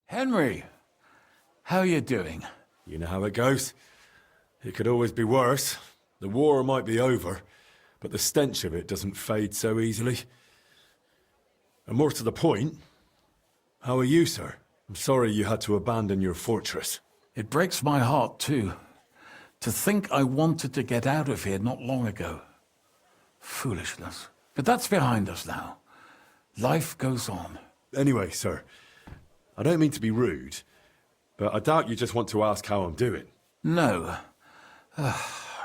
Henry, how are you doing? You know how it goes. It could always be worse. The war might be over, but the stench of it doesn't fade so easily. And more to the point, how are you, sir? I'm sorry you had to abandon your fortress. It breaks my heart, too. To think I wanted to get out of here not long ago. Foolishness. But that's behind us now. Life goes on. Anyway, sir, I don't mean to be rude, but I doubt you just want to ask how I'm doing. No.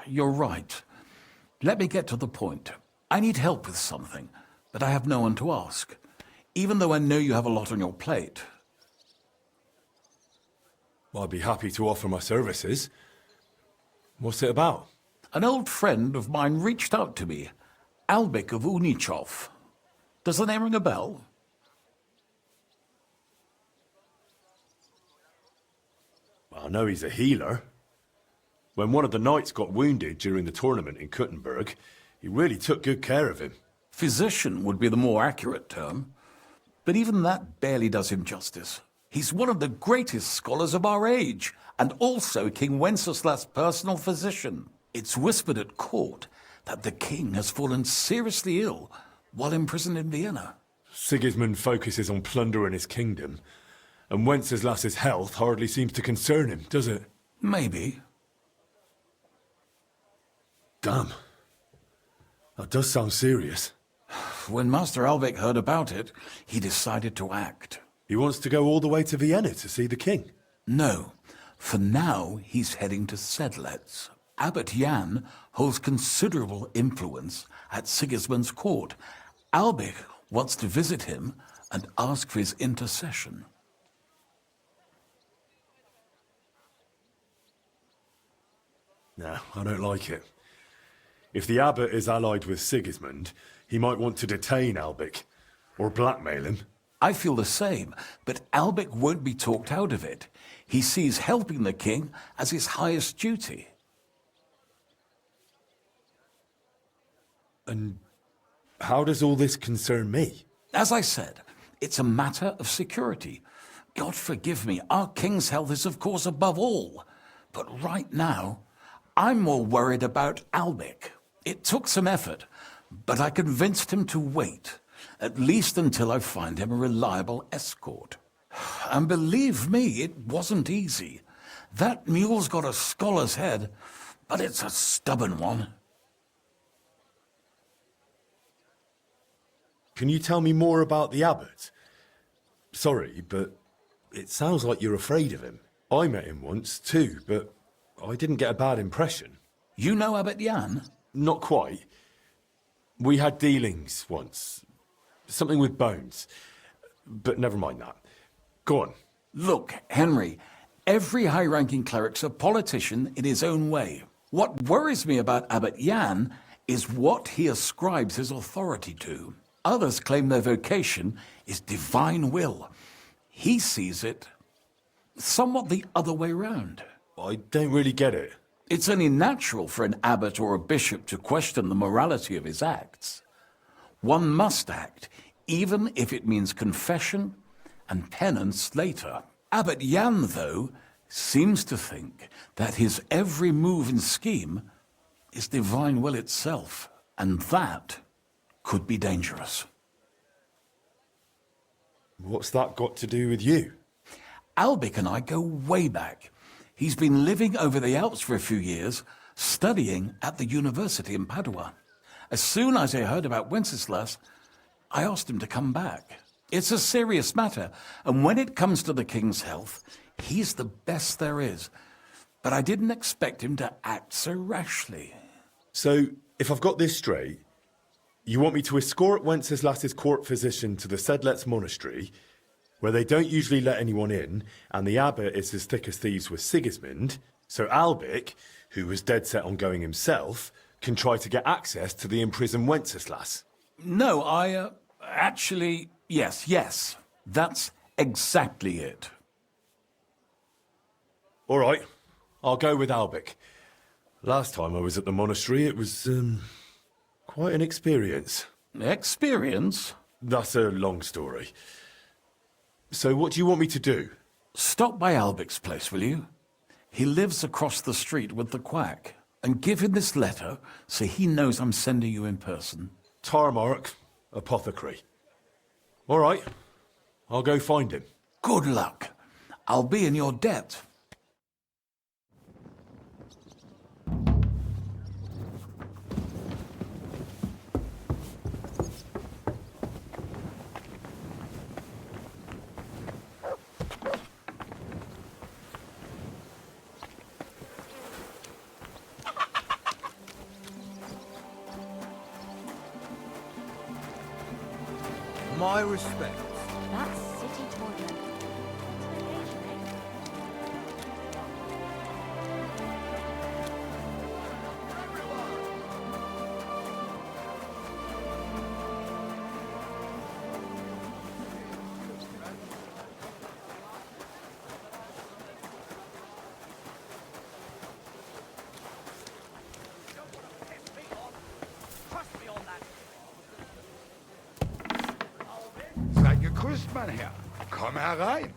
You're right. Let me get to the point. I need help with something, but I have no one to ask, even though I know you have a lot on your plate. I'd be happy to offer my services. What's it about? An old friend of mine reached out to me, Albik of Unichov. Does the name ring a bell? I know he's a healer. When one of the knights got wounded during the tournament in Kuttenberg, he really took good care of him. Physician would be the more accurate term, but even that barely does him justice. He's one of the greatest scholars of our age, and also King Wenceslas' personal physician. It's whispered at court that the king has fallen seriously ill while imprisoned in Vienna. Sigismund focuses on plundering his kingdom, and Wenceslas's health hardly seems to concern him, does it? Maybe. Damn. That does sound serious. When Master Albik heard about it, he decided to act. He wants to go all the way to Vienna to see the king? No. For now, he's heading to Sedlec. Abbot Jan holds considerable influence at Sigismund's court. Albik wants to visit him and ask for his intercession. No, I don't like it. If the abbot is allied with Sigismund, he might want to detain Albik, or blackmail him. I feel the same, but Albik won't be talked out of it. He sees helping the king as his highest duty. And how does all this concern me? As I said, it's a matter of security. God forgive me, our king's health is of course above all. But right now, I'm more worried about Albik. It took some effort, but I convinced him to wait, at least until I find him a reliable escort. And believe me, it wasn't easy. That mule's got a scholar's head, but it's a stubborn one. Can you tell me more about the abbot? Sorry, but it sounds like you're afraid of him. I met him once, too, but I didn't get a bad impression. You know Abbot Jan? Not quite. We had dealings once. Something with bones. But never mind that. Go on. Look, Henry, every high-ranking cleric's a politician in his own way. What worries me about Abbot Jan is what he ascribes his authority to. Others claim their vocation is divine will. He sees it somewhat the other way round. I don't really get it. It's only natural for an abbot or a bishop to question the morality of his acts. One must act, even if it means confession and penance later. Abbot Jan, though, seems to think that his every move and scheme is divine will itself, and that could be dangerous. What's that got to do with you? Albik and I go way back. He's been living over the Alps for a few years, studying at the university in Padua. As soon as I heard about Wenceslas, I asked him to come back. It's a serious matter, and when it comes to the king's health, he's the best there is. But I didn't expect him to act so rashly. So, if I've got this straight, you want me to escort Wenceslas's court physician to the Sedlec monastery, where they don't usually let anyone in, and the abbot is as thick as thieves with Sigismund, so Albik, who was dead set on going himself, can try to get access to the imprisoned Wenceslas. No, actually, yes, that's exactly it. All right, I'll go with Albik. Last time I was at the monastery, it was, quite an experience. Experience? That's a long story. So what do you want me to do? Stop by Albic's place, will you? He lives across the street with the quack. And give him this letter so he knows I'm sending you in person. Tarmark, apothecary. All right, I'll go find him. Good luck. I'll be in your debt. My respects. That's city toilet. Seid gegrüßt, mein Herr. Komm herein.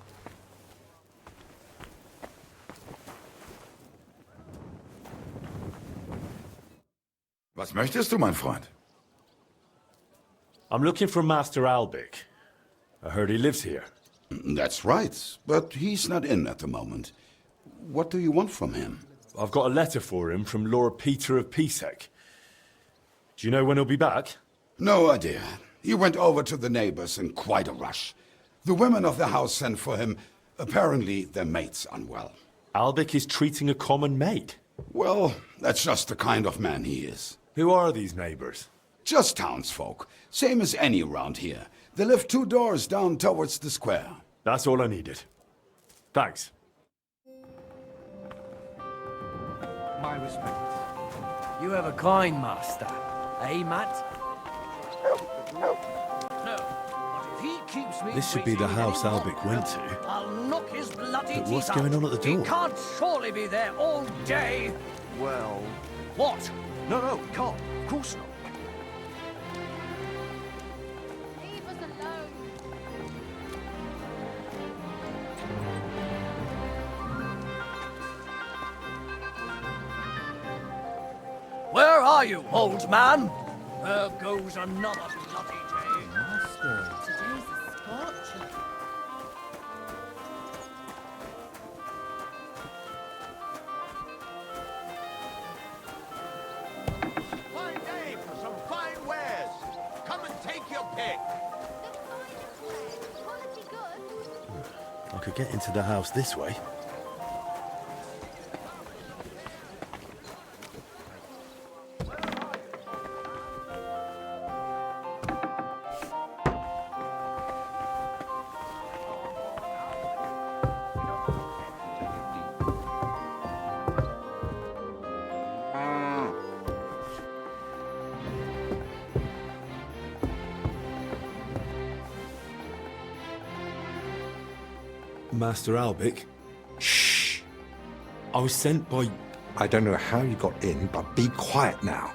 Was möchtest du, mein Freund? I'm looking for Master Albic. I heard he lives here. That's right, but he's not in at the moment. What do you want from him? I've got a letter for him from Lord Peter of Pisek. Do you know when he'll be back? No idea. He went over to the neighbors in quite a rush. The women of the house sent for him. Apparently, their mate's unwell. Albic is treating a common maid. Well, that's just the kind of man he is. Who are these neighbors? Just townsfolk, same as any around here. They live 2 doors down towards the square. That's all I needed. Thanks. My respects. You have a kind master, eh, Matt? No. But if he keeps me This should be the waiting house any longer, Albic went to. I'll knock his bloody But what's teeth going out. on at the door? He can't surely be there all day. Well... What? No, can't. Of course not. Leave us alone. Where are you, old man? There goes another bloody day. Today's a scorcher. Fine day for some fine wares. Come and take your pick. The finest wares, quality good. I could get into the house this way. Master Albic? Shh! I was sent by... I don't know how you got in, but be quiet now.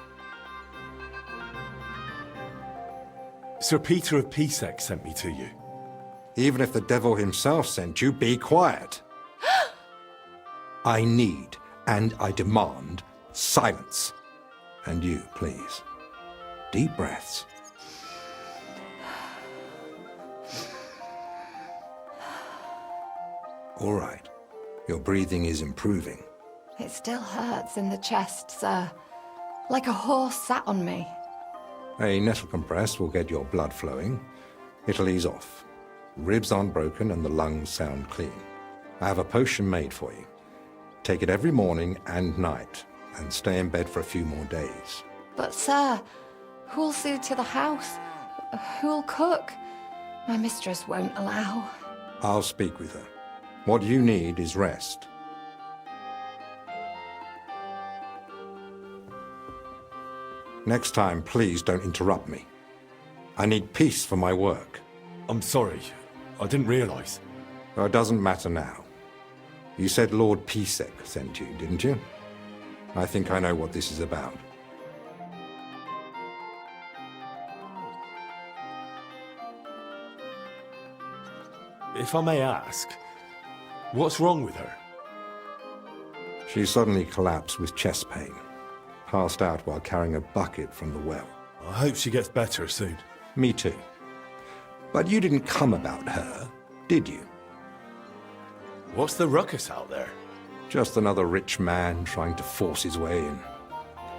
Sir Peter of Pisek sent me to you. Even if the devil himself sent you, be quiet. I need and I demand silence. And you, please. Deep breaths. All right. Your breathing is improving. It still hurts in the chest, sir. Like a horse sat on me. A nettle compress will get your blood flowing. It'll ease off. Ribs aren't broken and the lungs sound clean. I have a potion made for you. Take it every morning and night, and stay in bed for a few more days. But, sir, who'll see to the house? Who'll cook? My mistress won't allow. I'll speak with her. What you need is rest. Next time, please don't interrupt me. I need peace for my work. I'm sorry. I didn't realize. Well, it doesn't matter now. You said Lord Pisek sent you, didn't you? I think I know what this is about. If I may ask, What's wrong with her? She suddenly collapsed with chest pain, passed out while carrying a bucket from the well. I hope she gets better soon. Me too. But you didn't come about her, did you? What's the ruckus out there? Just another rich man trying to force his way in.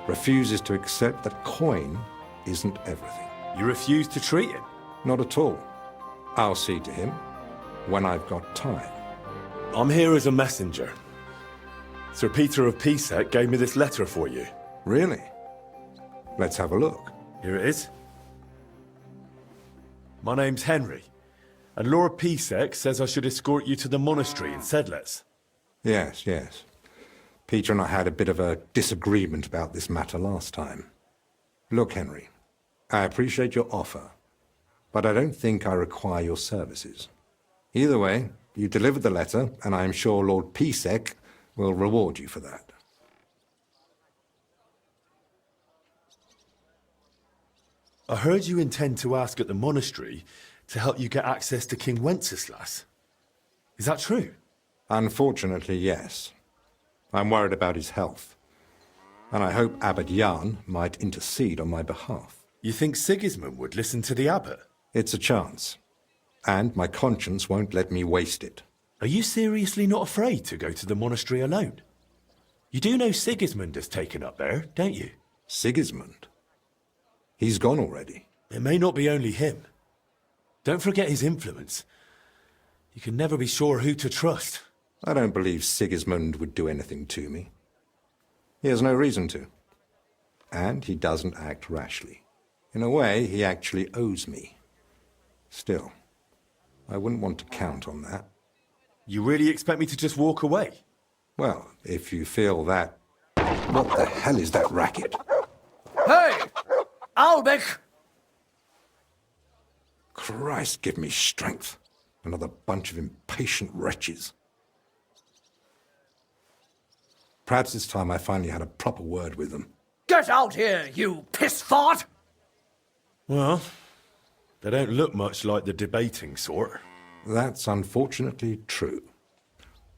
Refuses to accept that coin isn't everything. You refuse to treat him? Not at all. I'll see to him when I've got time. I'm here as a messenger. Sir Peter of Pisek gave me this letter for you. Really? Let's have a look. Here it is. My name's Henry, and Lord Pisek says I should escort you to the monastery in Sedlitz. Yes, yes. Peter and I had a bit of a disagreement about this matter last time. Look, Henry, I appreciate your offer, but I don't think I require your services. Either way, you delivered the letter, and I am sure Lord Pisek will reward you for that. I heard you intend to ask at the monastery to help you get access to King Wenceslas. Is that true? Unfortunately, yes. I'm worried about his health, and I hope Abbot Jan might intercede on my behalf. You think Sigismund would listen to the abbot? It's a chance, and my conscience won't let me waste it. Are you seriously not afraid to go to the monastery alone? You do know Sigismund has taken up there, don't you? Sigismund? He's gone already. It may not be only him. Don't forget his influence. You can never be sure who to trust. I don't believe Sigismund would do anything to me. He has no reason to. And he doesn't act rashly. In a way, he actually owes me. Still, I wouldn't want to count on that. You really expect me to just walk away? Well, if you feel that... What the hell is that racket? Hey! Albec! Christ, give me strength. Another bunch of impatient wretches. Perhaps it's time I finally had a proper word with them. Get out here, you piss fart! Well, they don't look much like the debating sort. That's unfortunately true.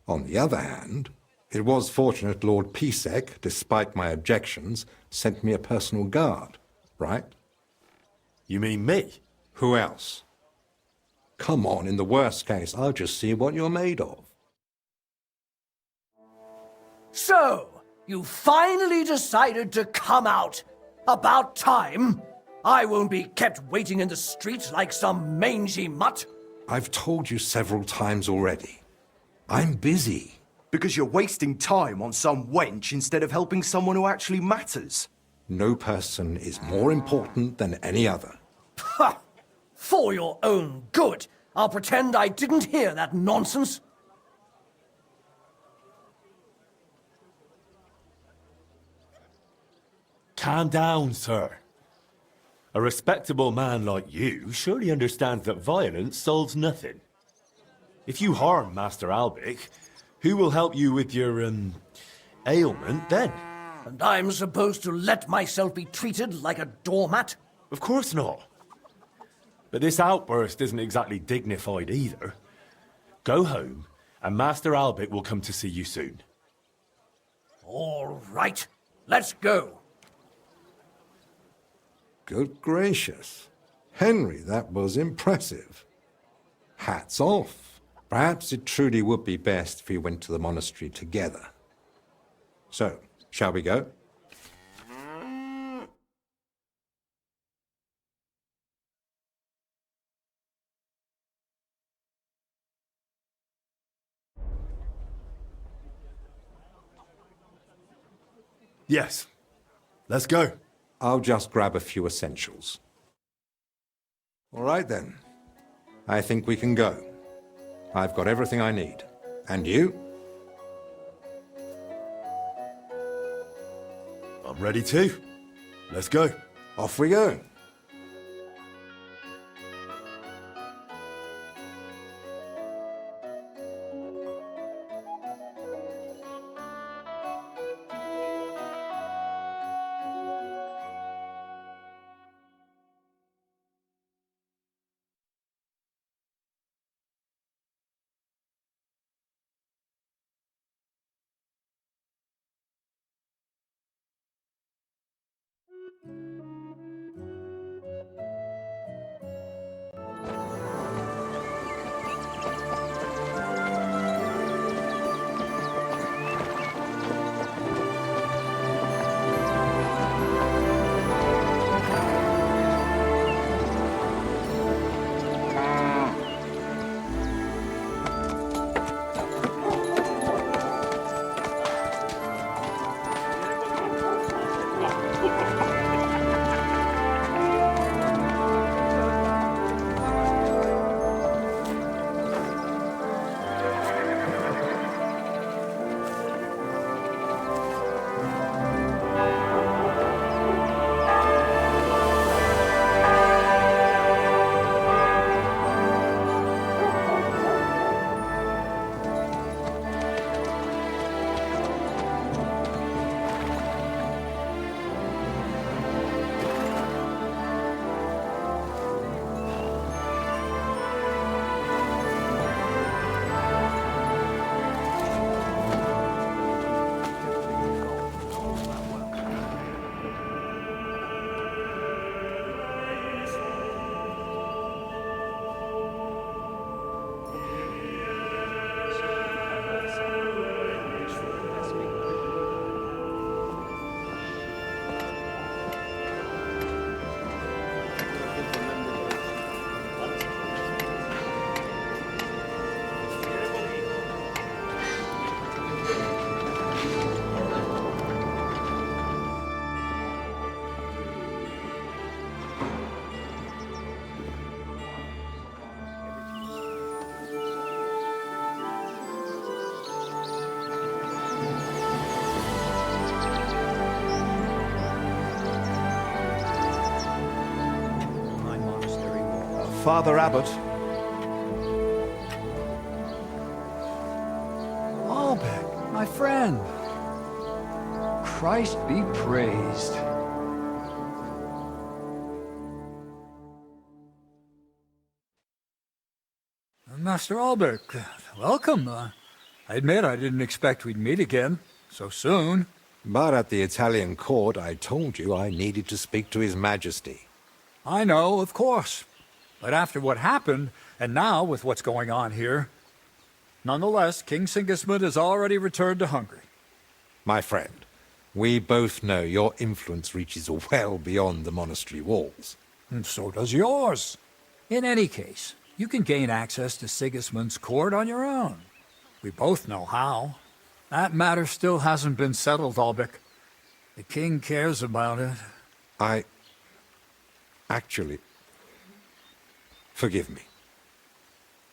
On the other hand, it was fortunate Lord Pisek, despite my objections, sent me a personal guard, right? You mean me? Who else? Come on, in the worst case, I'll just see what you're made of. So, you finally decided to come out. About time. I won't be kept waiting in the street like some mangy mutt. I've told you several times already. I'm busy. Because you're wasting time on some wench instead of helping someone who actually matters. No person is more important than any other. Ha! For your own good, I'll pretend I didn't hear that nonsense. Calm down, sir. A respectable man like you surely understands that violence solves nothing. If you harm Master Albic, who will help you with your, ailment then? And I'm supposed to let myself be treated like a doormat? Of course not. But this outburst isn't exactly dignified either. Go home, and Master Albic will come to see you soon. All right, let's go. Good gracious. Henry, that was impressive. Hats off. Perhaps it truly would be best if we went to the monastery together. So, shall we go? Yes. Let's go. I'll just grab a few essentials. All right then. I think we can go. I've got everything I need. And you? I'm ready too. Let's go. Off we go. Father Abbot. Albeck, my friend. Christ be praised. Master Albeck, welcome. I admit I didn't expect we'd meet again so soon. But at the Italian court, I told you I needed to speak to His Majesty. I know, of course. But after what happened, and now with what's going on here, nonetheless, King Sigismund has already returned to Hungary. My friend, we both know your influence reaches well beyond the monastery walls. And so does yours. In any case, you can gain access to Sigismund's court on your own. We both know how. That matter still hasn't been settled, Albeck. The king cares about it. Actually, forgive me.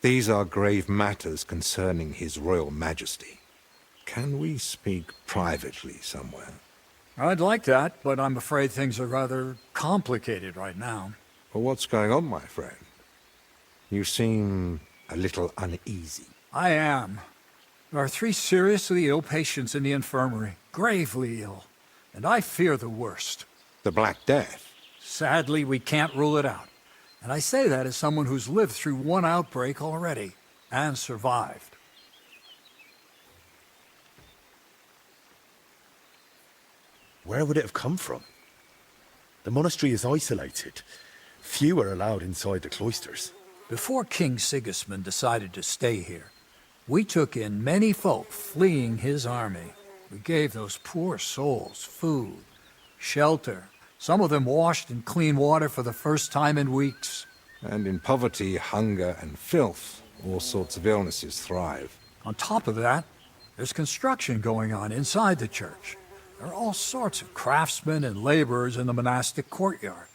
These are grave matters concerning His Royal Majesty. Can we speak privately somewhere? I'd like that, but I'm afraid things are rather complicated right now. Well, what's going on, my friend? You seem a little uneasy. I am. There are 3 seriously ill patients in the infirmary, gravely ill, and I fear the worst. The Black Death? Sadly, we can't rule it out. And I say that as someone who's lived through one outbreak already, and survived. Where would it have come from? The monastery is isolated. Few are allowed inside the cloisters. Before King Sigismund decided to stay here, we took in many folk fleeing his army. We gave those poor souls food, shelter. Some of them washed in clean water for the first time in weeks. And in poverty, hunger, and filth, all sorts of illnesses thrive. On top of that, there's construction going on inside the church. There are all sorts of craftsmen and laborers in the monastic courtyard.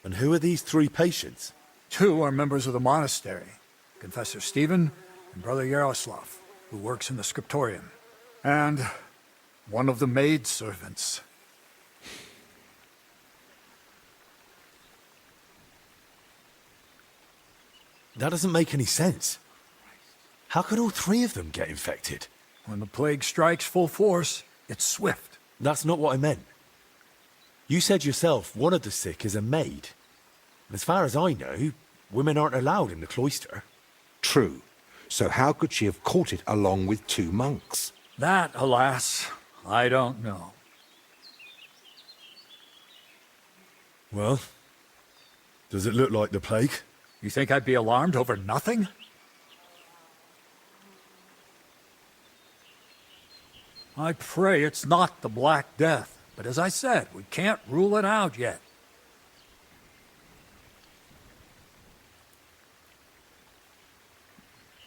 And who are these 3 patients? 2 are members of the monastery, Confessor Stephen and Brother Yaroslav, who works in the scriptorium, and one of the maidservants. That doesn't make any sense. How could all 3 of them get infected? When the plague strikes full force, it's swift. That's not what I meant. You said yourself one of the sick is a maid. And as far as I know, women aren't allowed in the cloister. True. So how could she have caught it along with 2 monks? That, alas, I don't know. Well, does it look like the plague? You think I'd be alarmed over nothing? I pray it's not the Black Death, but as I said, we can't rule it out yet.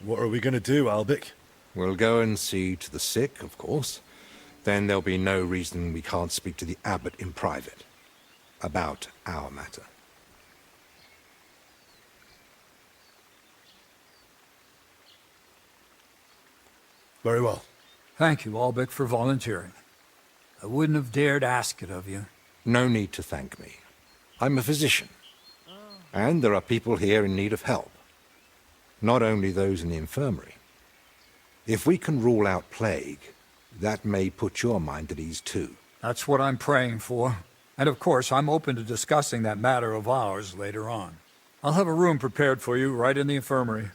What are we going to do, Albic? We'll go and see to the sick, of course. Then there'll be no reason we can't speak to the abbot in private about our matter. Very well. Thank you, Albic, for volunteering. I wouldn't have dared ask it of you. No need to thank me. I'm a physician. And there are people here in need of help. Not only those in the infirmary. If we can rule out plague, that may put your mind at ease too. That's what I'm praying for. And of course, I'm open to discussing that matter of ours later on. I'll have a room prepared for you right in the infirmary.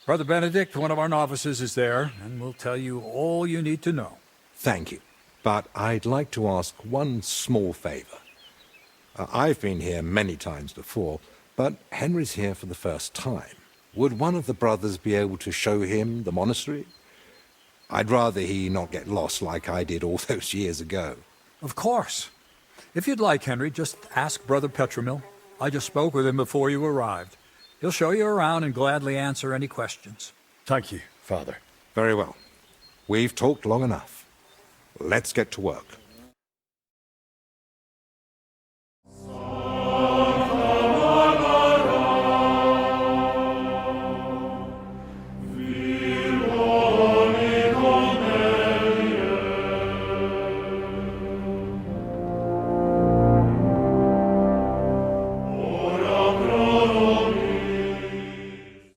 Brother Benedict, one of our novices, is there, and will tell you all you need to know. Thank you. But I'd like to ask one small favor. I've been here many times before, but Henry's here for the first time. Would one of the brothers be able to show him the monastery? I'd rather he not get lost like I did all those years ago. Of course. If you'd like, Henry, just ask Brother Petramil. I just spoke with him before you arrived. He'll show you around and gladly answer any questions. Thank you, Father. Very well. We've talked long enough. Let's get to work.